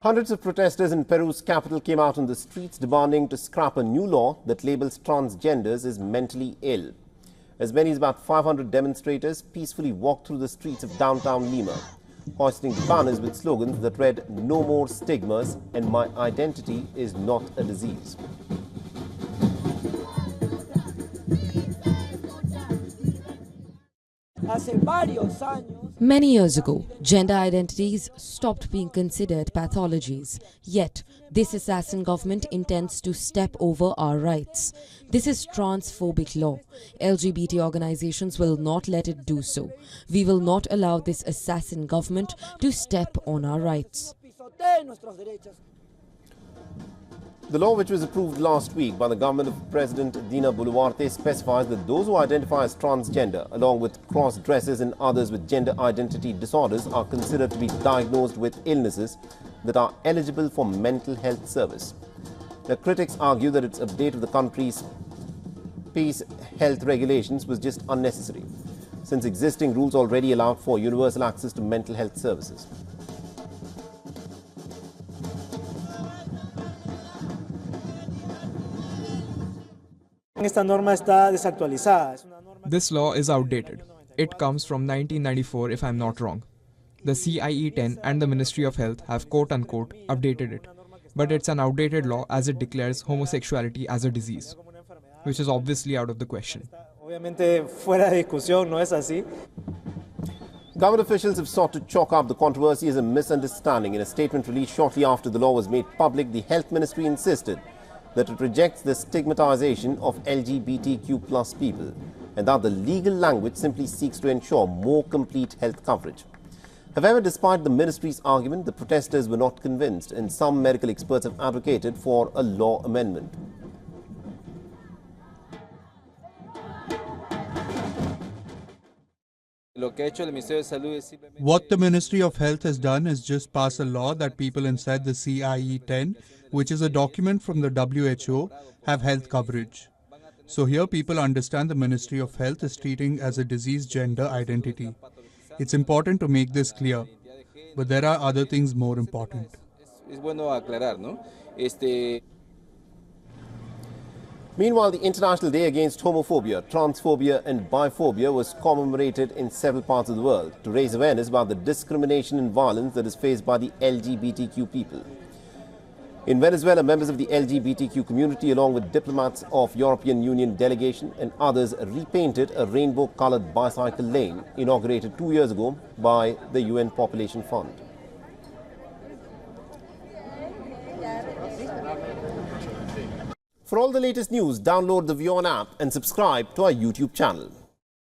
Hundreds of protesters in Peru's capital came out on the streets demanding to scrap a new law that labels transgenders as mentally ill. As many as about 500 demonstrators peacefully walked through the streets of downtown Lima, hoisting banners with slogans that read "No more stigmas" and "My identity is not a disease." Many years ago, gender identities stopped being considered pathologies. Yet, this assassin government intends to step over our rights. This is transphobic law. LGBT organizations will not let it do so. We will not allow this assassin government to step on our rights. The law, which was approved last week by the government of President Dina Boluarte, specifies that those who identify as transgender, along with cross-dressers and others with gender identity disorders, are considered to be diagnosed with illnesses that are eligible for mental health service. The critics argue that its update of the country's PACE health regulations was just unnecessary, since existing rules already allowed for universal access to mental health services. This law is outdated. It comes from 1994 if I'm not wrong. The CIE-10 and the Ministry of Health have quote-unquote updated it. But it's an outdated law as it declares homosexuality as a disease, which is obviously out of the question. Government officials have sought to chalk up the controversy as a misunderstanding. In a statement released shortly after the law was made public, the Health Ministry insisted that it rejects the stigmatization of LGBTQ+ people and that the legal language simply seeks to ensure more complete health coverage. However, despite the ministry's argument, the protesters were not convinced, and some medical experts have advocated for a law amendment. What the Ministry of Health has done is just pass a law that people inside the CIE-10, which is a document from the WHO, have health coverage. So here people understand the Ministry of Health is treating as a disease gender identity. It's important to make this clear, but there are other things more important. Meanwhile, the International Day Against Homophobia, Transphobia and Biphobia was commemorated in several parts of the world to raise awareness about the discrimination and violence that is faced by the LGBTQ people. In Venezuela, members of the LGBTQ community, along with diplomats of European Union delegation and others, repainted a rainbow-colored bicycle lane inaugurated 2 years ago by the UN Population Fund. For all the latest news, download the WION app and subscribe to our YouTube channel.